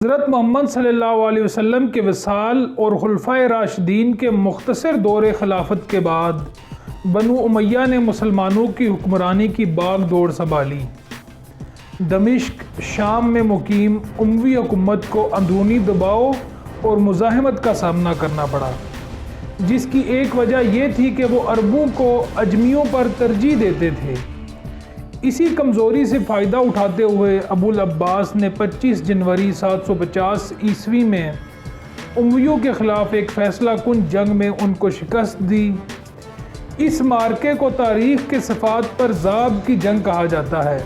حضرت محمد صلی اللہ علیہ وسلم کے وصال اور خلفائے راشدین کے مختصر دور خلافت کے بعد بنو امیہ نے مسلمانوں کی حکمرانی کی باغ دوڑ سنبھالی۔ دمشق شام میں مقیم اموی حکومت کو اندرونی دباؤ اور مزاحمت کا سامنا کرنا پڑا، جس کی ایک وجہ یہ تھی کہ وہ عربوں کو اجمیوں پر ترجیح دیتے تھے۔ اسی کمزوری سے فائدہ اٹھاتے ہوئے ابو العباس نے 25 جنوری 750 عیسوی میں امویوں کے خلاف ایک فیصلہ کن جنگ میں ان کو شکست دی۔ اس معرکے کو تاریخ کے صفحات پر ذاب کی جنگ کہا جاتا ہے،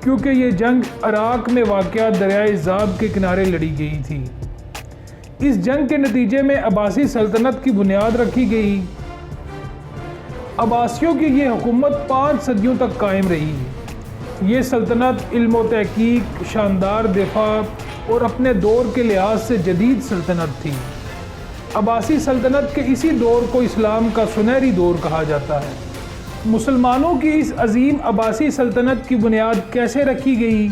کیونکہ یہ جنگ عراق میں واقع دریائے ذاب کے کنارے لڑی گئی تھی۔ اس جنگ کے نتیجے میں عباسی سلطنت کی بنیاد رکھی گئی۔ عباسیوں کی یہ حکومت 5 صدیوں تک قائم رہی۔ یہ سلطنت علم و تحقیق، شاندار دفاع اور اپنے دور کے لحاظ سے جدید سلطنت تھی۔ عباسی سلطنت کے اسی دور کو اسلام کا سنہری دور کہا جاتا ہے۔ مسلمانوں کی اس عظیم عباسی سلطنت کی بنیاد کیسے رکھی گئی؟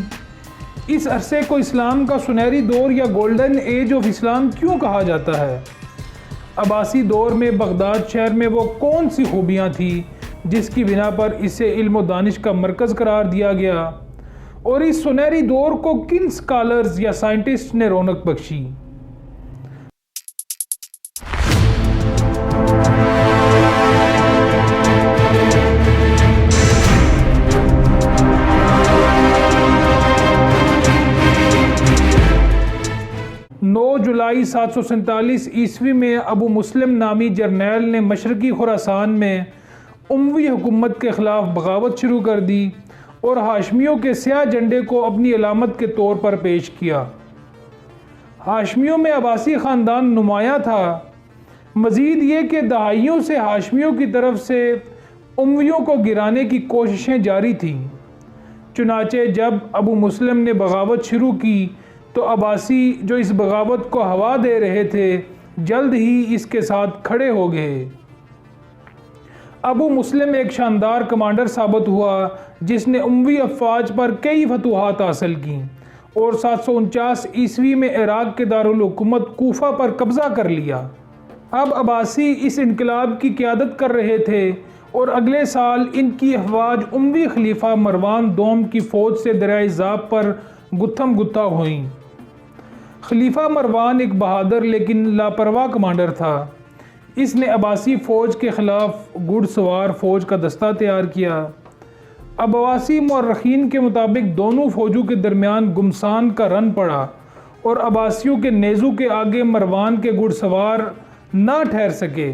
اس عرصے کو اسلام کا سنہری دور یا گولڈن ایج آف اسلام کیوں کہا جاتا ہے؟ عباسی دور میں بغداد شہر میں وہ کون سی خوبیاں تھیں جس کی بنا پر اسے علم و دانش کا مرکز قرار دیا گیا، اور اس سنہری دور کو کن سکالرز یا سائنٹسٹ نے رونق بخشی؟ 9 جولائی 747 عیسوی میں ابو مسلم نامی جرنیل نے مشرقی خراسان میں اموی حکومت کے خلاف بغاوت شروع کر دی اور ہاشمیوں کے سیاہ جھنڈے کو اپنی علامت کے طور پر پیش کیا۔ ہاشمیوں میں عباسی خاندان نمایاں تھا۔ مزید یہ کہ دہائیوں سے ہاشمیوں کی طرف سے امویوں کو گرانے کی کوششیں جاری تھیں۔ چنانچہ جب ابو مسلم نے بغاوت شروع کی تو عباسی جو اس بغاوت کو ہوا دے رہے تھے جلد ہی اس کے ساتھ کھڑے ہو گئے۔ ابو مسلم ایک شاندار کمانڈر ثابت ہوا جس نے اموی افواج پر کئی فتوحات حاصل کیں اور 749 عیسوی میں عراق کے دارالحکومت کوفہ پر قبضہ کر لیا۔ اب عباسی اس انقلاب کی قیادت کر رہے تھے اور اگلے سال ان کی افواج اموی خلیفہ مروان دوم کی فوج سے دریائے ذاب پر گتھم گتھا ہوئیں۔ خلیفہ مروان ایک بہادر لیکن لاپرواہ کمانڈر تھا۔ اس نے عباسی فوج کے خلاف گھڑ سوار فوج کا دستہ تیار کیا۔ عباسی مورخین کے مطابق دونوں فوجوں کے درمیان گمسان کا رن پڑا اور عباسیوں کے نیزوں کے آگے مروان کے گھڑ سوار نہ ٹھہر سکے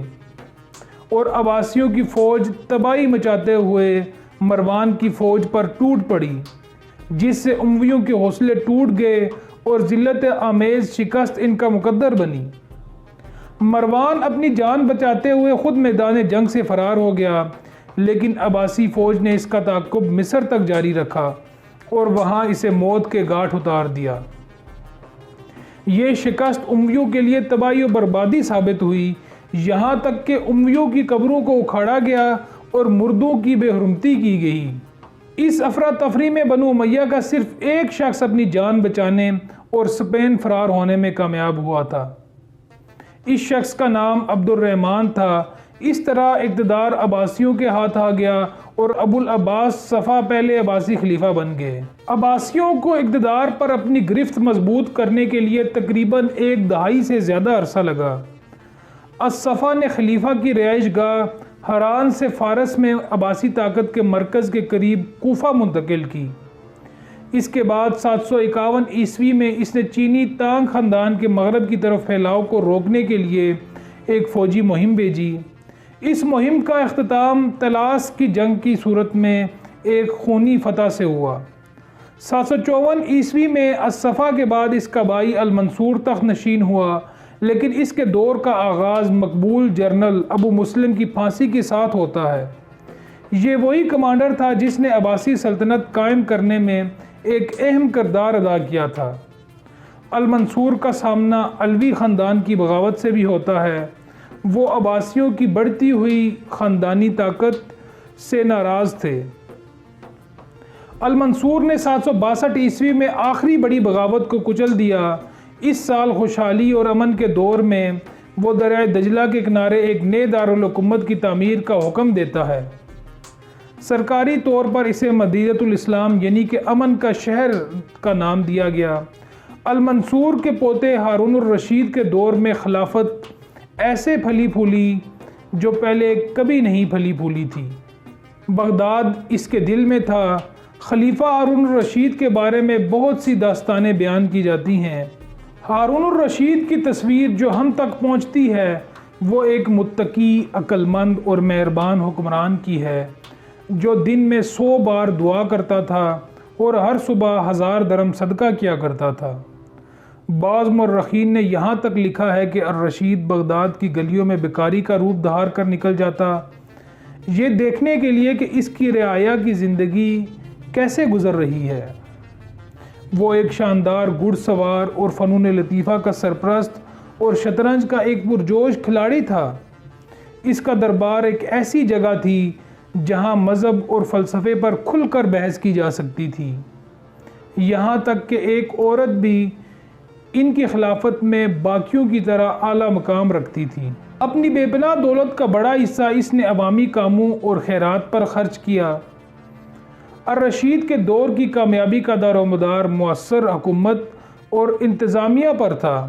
اور عباسیوں کی فوج تباہی مچاتے ہوئے مروان کی فوج پر ٹوٹ پڑی، جس سے امویوں کے حوصلے ٹوٹ گئے اور ذلت آمیز شکست ان کا مقدر بنی۔ مروان اپنی جان بچاتے ہوئے خود میدان جنگ سے فرار ہو گیا، لیکن عباسی فوج نے اس کا تعاقب مصر تک جاری رکھا اور وہاں اسے موت کے گھاٹ اتار دیا۔ یہ شکست امویوں کے لیے تباہی و بربادی ثابت ہوئی، یہاں تک کہ امویوں کی قبروں کو اکھاڑا گیا اور مردوں کی بے حرمتی کی گئی۔ اس افراتفری میں بنو امیہ کا صرف ایک شخص اپنی جان بچانے اور اسپین فرار ہونے میں کامیاب ہوا تھا۔ اس شخص کا نام عبد الرحمن تھا۔ اس طرح اقتدار عباسیوں کے ہاتھ آ گیا اور ابو العباس صفا پہلے عباسی خلیفہ بن گئے۔ عباسیوں کو اقتدار پر اپنی گرفت مضبوط کرنے کے لیے تقریباً 1 دہائی سے زیادہ عرصہ لگا۔ الصفا نے خلیفہ کی رہائش گاہ حران سے فارس میں عباسی طاقت کے مرکز کے قریب کوفہ منتقل کی۔ اس کے بعد 751 عیسوی میں اس نے چینی تانگ خاندان کے مغرب کی طرف پھیلاؤ کو روکنے کے لیے ایک فوجی مہم بھیجی۔ اس مہم کا اختتام طلاس کی جنگ کی صورت میں ایک خونی فتح سے ہوا۔ 754 عیسوی میں الصفا کے بعد اس کا بھائی المنصور تخت نشین ہوا، لیکن اس کے دور کا آغاز مقبول جنرل ابو مسلم کی پھانسی کے ساتھ ہوتا ہے۔ یہ وہی کمانڈر تھا جس نے عباسی سلطنت قائم کرنے میں ایک اہم کردار ادا کیا تھا۔ المنصور کا سامنا علوی خاندان کی بغاوت سے بھی ہوتا ہے۔ وہ عباسیوں کی بڑھتی ہوئی خاندانی طاقت سے ناراض تھے۔ المنصور نے 762 عیسوی میں آخری بڑی بغاوت کو کچل دیا۔ اس سال خوشحالی اور امن کے دور میں وہ دریائے دجلہ کے کنارے ایک نئے دارالحکومت کی تعمیر کا حکم دیتا ہے۔ سرکاری طور پر اسے مدینۃ الاسلام یعنی کہ امن کا شہر کا نام دیا گیا۔ المنصور کے پوتے ہارون الرشید کے دور میں خلافت ایسے پھلی پھولی جو پہلے کبھی نہیں پھلی پھولی تھی۔ بغداد اس کے دل میں تھا۔ خلیفہ ہارون الرشید کے بارے میں بہت سی داستانیں بیان کی جاتی ہیں۔ ہارون الرشید کی تصویر جو ہم تک پہنچتی ہے وہ ایک متقی، عقل مند اور مہربان حکمران کی ہے جو دن میں 100 بار دعا کرتا تھا اور ہر صبح 1000 درہم صدقہ کیا کرتا تھا۔ بعض مورخین نے یہاں تک لکھا ہے کہ الرشید بغداد کی گلیوں میں بیکاری کا روپ دھار کر نکل جاتا، یہ دیکھنے کے لیے کہ اس کی رعایا کی زندگی کیسے گزر رہی ہے۔ وہ ایک شاندار گھڑ سوار اور فنون لطیفہ کا سرپرست اور شطرنج کا ایک پرجوش کھلاڑی تھا۔ اس کا دربار ایک ایسی جگہ تھی جہاں مذہب اور فلسفے پر کھل کر بحث کی جا سکتی تھی، یہاں تک کہ ایک عورت بھی ان کی خلافت میں باقیوں کی طرح اعلیٰ مقام رکھتی تھی۔ اپنی بے پناہ دولت کا بڑا حصہ اس نے عوامی کاموں اور خیرات پر خرچ کیا۔ الرشید کے دور کی کامیابی کا دار و مدار مؤثر حکومت اور انتظامیہ پر تھا۔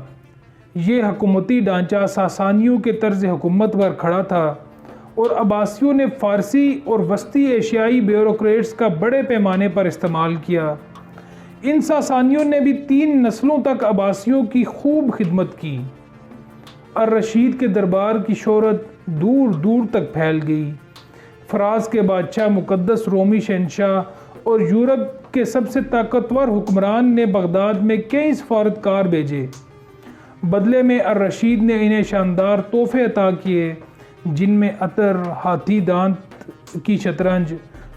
یہ حکومتی ڈھانچہ ساسانیوں کے طرز حکومت پر کھڑا تھا اور عباسیوں نے فارسی اور وسطی ایشیائی بیوروکریٹس کا بڑے پیمانے پر استعمال کیا۔ ان ساسانیوں نے بھی 3 نسلوں تک عباسیوں کی خوب خدمت کی۔ الرشید کے دربار کی شہرت دور دور تک پھیل گئی۔ فراز کے بادشاہ، مقدس رومی شہنشاہ اور یورپ کے سب سے طاقتور حکمران نے بغداد میں کئی سفارتکار بھیجے۔ بدلے میں الرشید نے انہیں شاندار تحفے عطا کیے جن میں عطر، ہاتھی دانت کی شطرنج،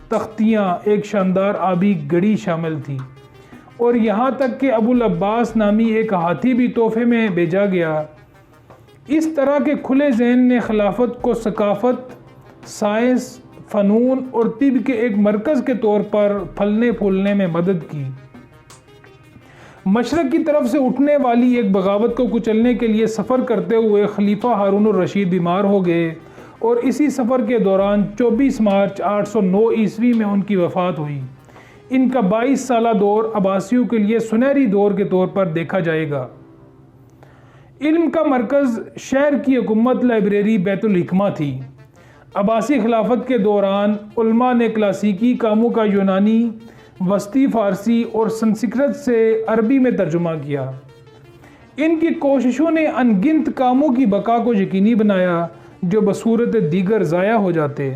تختیاں، ایک شاندار آبی گڑی شامل تھی اور یہاں تک کہ ابو العباس نامی ایک ہاتھی بھی تحفے میں بھیجا گیا۔ اس طرح کے کھلے ذہن نے خلافت کو ثقافت، سائنس، فنون اور طب کے ایک مرکز کے طور پر پھلنے پھولنے میں مدد کی۔ مشرق کی طرف سے اٹھنے والی ایک بغاوت کو کچلنے کے لیے سفر کرتے ہوئے خلیفہ ہارون الرشید بیمار ہو گئے اور اسی سفر کے دوران 24 مارچ 809 عیسوی میں ان کی وفات ہوئی۔ ان کا 22 سالہ دور عباسیوں کے لیے سنہری دور کے طور پر دیکھا جائے گا۔ علم کا مرکز، شہر کی حکومت، لائبریری، بیت الحکمہ تھی۔ عباسی خلافت کے دوران علماء نے کلاسیکی کاموں کا یونانی، وسطی فارسی اور سنسکرت سے عربی میں ترجمہ کیا۔ ان کی کوششوں نے ان گنت کاموں کی بقا کو یقینی بنایا جو بصورت دیگر ضائع ہو جاتے،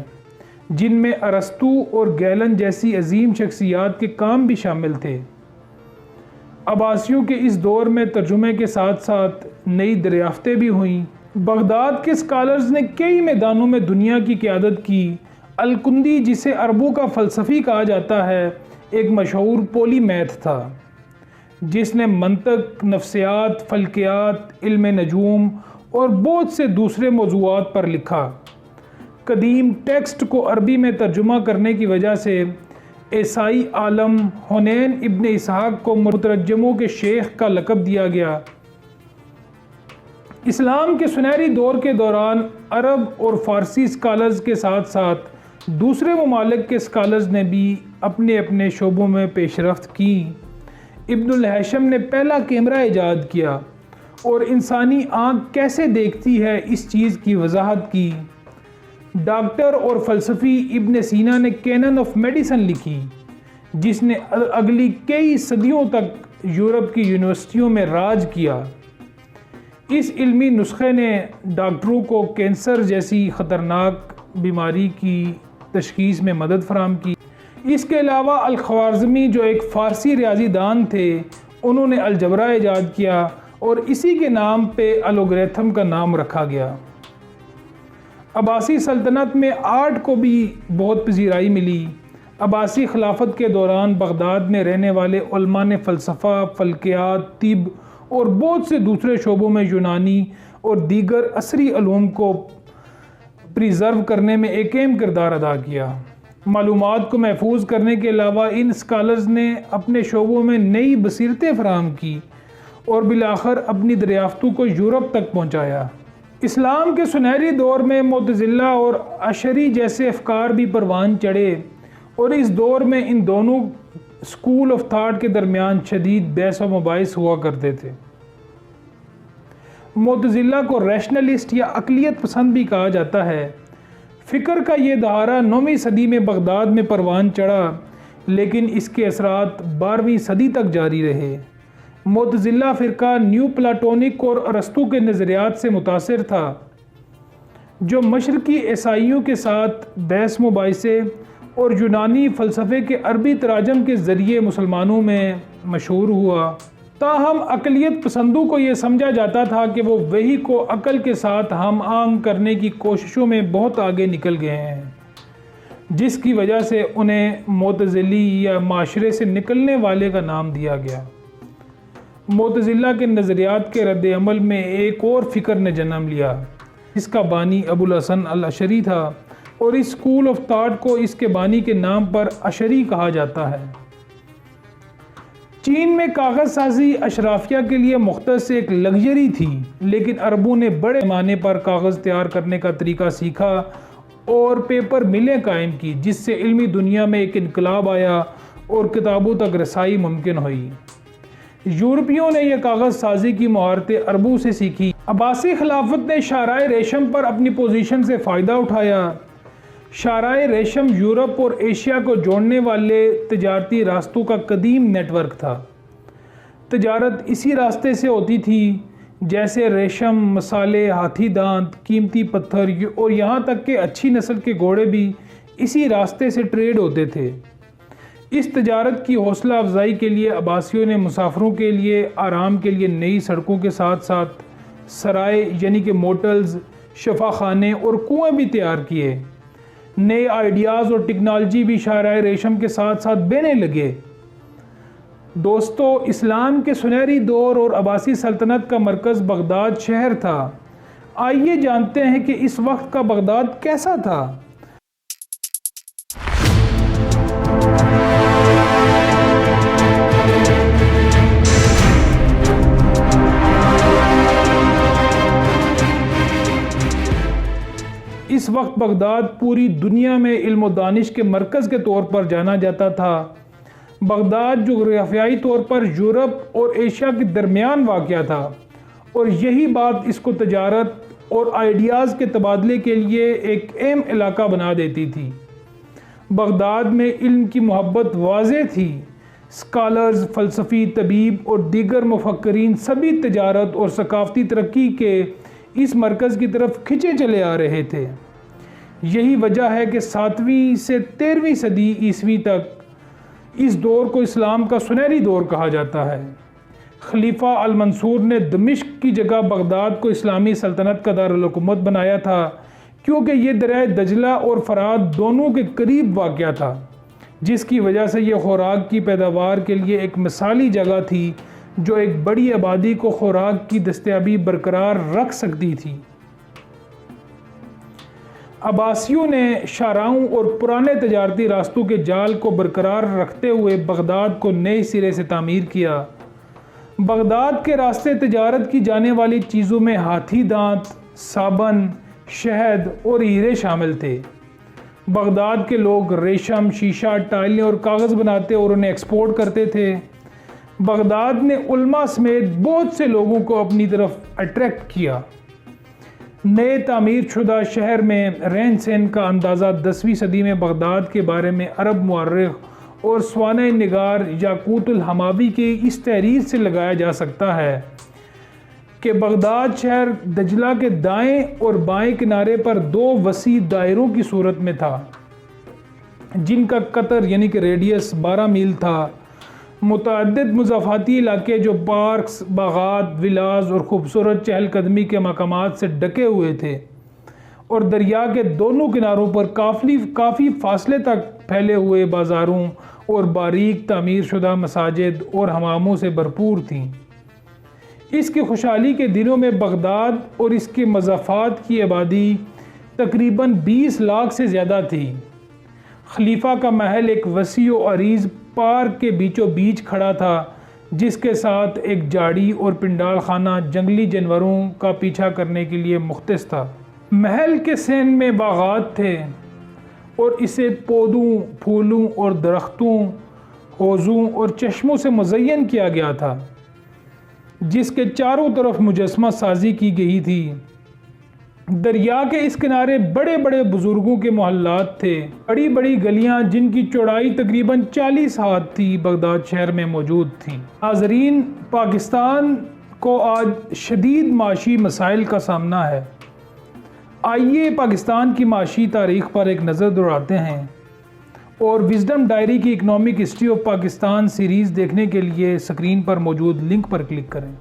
جن میں ارسطو اور گیلن جیسی عظیم شخصیات کے کام بھی شامل تھے۔ عباسیوں کے اس دور میں ترجمے کے ساتھ ساتھ نئی دریافتیں بھی ہوئیں۔ بغداد کے سکالرز نے کئی میدانوں میں دنیا کی قیادت کی۔ الکندی، جسے عربوں کا فلسفی کہا جاتا ہے، ایک مشہور پولی میتھ تھا جس نے منطق، نفسیات، فلکیات، علم نجوم اور بہت سے دوسرے موضوعات پر لکھا۔ قدیم ٹیکسٹ کو عربی میں ترجمہ کرنے کی وجہ سے عیسائی عالم حنین ابن اسحاق کو مترجموں کے شیخ کا لقب دیا گیا۔ اسلام کے سنہری دور کے دوران عرب اور فارسی اسکالرز کے ساتھ ساتھ دوسرے ممالک کے اسکالرز نے بھی اپنے اپنے شعبوں میں پیش رفت کی۔ ابن الہیثم نے پہلا کیمرہ ایجاد کیا اور انسانی آنکھ کیسے دیکھتی ہے اس چیز کی وضاحت کی۔ ڈاکٹر اور فلسفی ابن سینا نے کینن آف میڈیسن لکھی جس نے اگلی کئی صدیوں تک یورپ کی یونیورسٹیوں میں راج کیا۔ اس علمی نسخے نے ڈاکٹروں کو کینسر جیسی خطرناک بیماری کی تشخیص میں مدد فراہم کی۔ اس کے علاوہ الخوارزمی جو ایک فارسی ریاضی دان تھے، انہوں نے الجبرا ایجاد کیا اور اسی کے نام پہ الگوریتھم کا نام رکھا گیا۔ عباسی سلطنت میں آرٹ کو بھی بہت پذیرائی ملی۔ عباسی خلافت کے دوران بغداد میں رہنے والے علماء نے فلسفہ، فلکیات، طب اور بہت سے دوسرے شعبوں میں یونانی اور دیگر عصری علوم کو پریزرو کرنے میں ایک اہم کردار ادا کیا۔ معلومات کو محفوظ کرنے کے علاوہ ان اسکالرز نے اپنے شعبوں میں نئی بصیرتیں فراہم کی اور بالآخر اپنی دریافتوں کو یورپ تک پہنچایا۔ اسلام کے سنہری دور میں معتزلہ اور اشعری جیسے افکار بھی پروان چڑھے اور اس دور میں ان دونوں اسکول آف تھاٹ کے درمیان شدید بحث و مباحث ہوا کرتے تھے۔ معتزلہ کو ریشنلسٹ یا عقلیت پسند بھی کہا جاتا ہے۔ فکر کا یہ دہارہ 9ویں صدی میں بغداد میں پروان چڑھا، لیکن اس کے اثرات 12ویں صدی تک جاری رہے۔ معتزلہ فرقہ نیو پلاٹونک اور ارسطو کے نظریات سے متاثر تھا، جو مشرقی عیسائیوں کے ساتھ بحث مباحثے اور یونانی فلسفے کے عربی تراجم کے ذریعے مسلمانوں میں مشہور ہوا۔ تاہم عقلیت پسندوں کو یہ سمجھا جاتا تھا کہ وہ وحی کو عقل کے ساتھ ہم آہنگ کرنے کی کوششوں میں بہت آگے نکل گئے ہیں، جس کی وجہ سے انہیں معتزلی یا معاشرے سے نکلنے والے کا نام دیا گیا۔ معتزلہ کے نظریات کے رد عمل میں ایک اور فکر نے جنم لیا، جس کا بانی ابو الحسن الاشعری تھا، اور اس اسکول آف تھاٹ کو اس کے بانی کے نام پر اشعری کہا جاتا ہے۔ چین میں کاغذ سازی اشرافیہ کے لیے مختص ایک لگژری تھی، لیکن عربوں نے بڑے پیمانے پر کاغذ تیار کرنے کا طریقہ سیکھا اور پیپر ملیں قائم کی، جس سے علمی دنیا میں ایک انقلاب آیا اور کتابوں تک رسائی ممکن ہوئی۔ یورپیوں نے یہ کاغذ سازی کی مہارتیں عربوں سے سیکھی۔ عباسی خلافت نے شاہراہ ریشم پر اپنی پوزیشن سے فائدہ اٹھایا۔ شاہراہ ریشم یورپ اور ایشیا کو جوڑنے والے تجارتی راستوں کا قدیم نیٹ ورک تھا۔ تجارت اسی راستے سے ہوتی تھی، جیسے ریشم، مسالے، ہاتھی دانت، قیمتی پتھر اور یہاں تک کہ اچھی نسل کے گھوڑے بھی اسی راستے سے ٹریڈ ہوتے تھے۔ اس تجارت کی حوصلہ افزائی کے لیے عباسیوں نے مسافروں کے لیے آرام کے لیے نئی سڑکوں کے ساتھ ساتھ سرائے یعنی کہ موٹلز، شفاخانے اور کنویں بھی تیار کیے۔ نئے آئیڈیاز اور ٹیکنالوجی بھی شاہراہ ریشم کے ساتھ ساتھ بہنے لگے۔ دوستو، اسلام کے سنہری دور اور عباسی سلطنت کا مرکز بغداد شہر تھا۔ آئیے جانتے ہیں کہ اس وقت کا بغداد کیسا تھا۔ اس وقت بغداد پوری دنیا میں علم و دانش کے مرکز کے طور پر جانا جاتا تھا۔ بغداد جغرافیائی طور پر یورپ اور ایشیا کے درمیان واقع تھا، اور یہی بات اس کو تجارت اور آئیڈیاز کے تبادلے کے لیے ایک اہم علاقہ بنا دیتی تھی۔ بغداد میں علم کی محبت واضح تھی۔ اسکالرز، فلسفی، طبیب اور دیگر مفکرین سبھی تجارت اور ثقافتی ترقی کے اس مرکز کی طرف کھنچے چلے آ رہے تھے۔ یہی وجہ ہے کہ 7ویں سے 13ویں صدی عیسوی تک اس دور کو اسلام کا سنہری دور کہا جاتا ہے۔ خلیفہ المنصور نے دمشق کی جگہ بغداد کو اسلامی سلطنت کا دارالحکومت بنایا تھا، کیونکہ یہ دریائے دجلہ اور فرات دونوں کے قریب واقع تھا، جس کی وجہ سے یہ خوراک کی پیداوار کے لیے ایک مثالی جگہ تھی جو ایک بڑی آبادی کو خوراک کی دستیابی برقرار رکھ سکتی تھی۔ عباسیوں نے شاہراہوں اور پرانے تجارتی راستوں کے جال کو برقرار رکھتے ہوئے بغداد کو نئے سرے سے تعمیر کیا۔ بغداد کے راستے تجارت کی جانے والی چیزوں میں ہاتھی دانت، صابن، شہد اور ہیرے شامل تھے۔ بغداد کے لوگ ریشم، شیشہ، ٹائلیں اور کاغذ بناتے اور انہیں ایکسپورٹ کرتے تھے۔ بغداد نے علماء سمیت بہت سے لوگوں کو اپنی طرف اٹریکٹ کیا۔ نئے تعمیر شدہ شہر میں رہن سہن کا اندازہ 10ویں صدی میں بغداد کے بارے میں عرب مورخ اور سوانح نگار یاقوت الحماوی کی اس تحریر سے لگایا جا سکتا ہے کہ بغداد شہر دجلہ کے دائیں اور بائیں کنارے پر 2 وسیع دائروں کی صورت میں تھا، جن کا قطر یعنی کہ ریڈیس 12 میل تھا۔ متعدد مضافاتی علاقے جو پارکس، باغات، ولاز اور خوبصورت چہل قدمی کے مقامات سے ڈھکے ہوئے تھے، اور دریا کے دونوں کناروں پر کافی فاصلے تک پھیلے ہوئے بازاروں اور باریک تعمیر شدہ مساجد اور حماموں سے بھرپور تھیں۔ اس کی خوشحالی کے دنوں میں بغداد اور اس کے مضافات کی آبادی تقریباً 20 لاکھ سے زیادہ تھی۔ خلیفہ کا محل ایک وسیع و عریض پارک کے بیچوں بیچ کھڑا تھا، جس کے ساتھ ایک جاڑی اور پنڈال خانہ جنگلی جانوروں کا پیچھا کرنے کے لیے مختص تھا۔ محل کے صحن میں باغات تھے اور اسے پودوں، پھولوں اور درختوں، حوضوں اور چشموں سے مزین کیا گیا تھا، جس کے چاروں طرف مجسمہ سازی کی گئی تھی۔ دریا کے اس کنارے بڑے بڑے بزرگوں کے محلات تھے۔ بڑی بڑی گلیاں جن کی چوڑائی تقریباً 40 ہاتھ تھی بغداد شہر میں موجود تھیں۔ ناظرین، پاکستان کو آج شدید معاشی مسائل کا سامنا ہے۔ آئیے پاکستان کی معاشی تاریخ پر ایک نظر دوڑاتے ہیں اور وزڈم ڈائری کی economic history of Pakistan series دیکھنے کے لیے اسکرین پر موجود لنک پر کلک کریں۔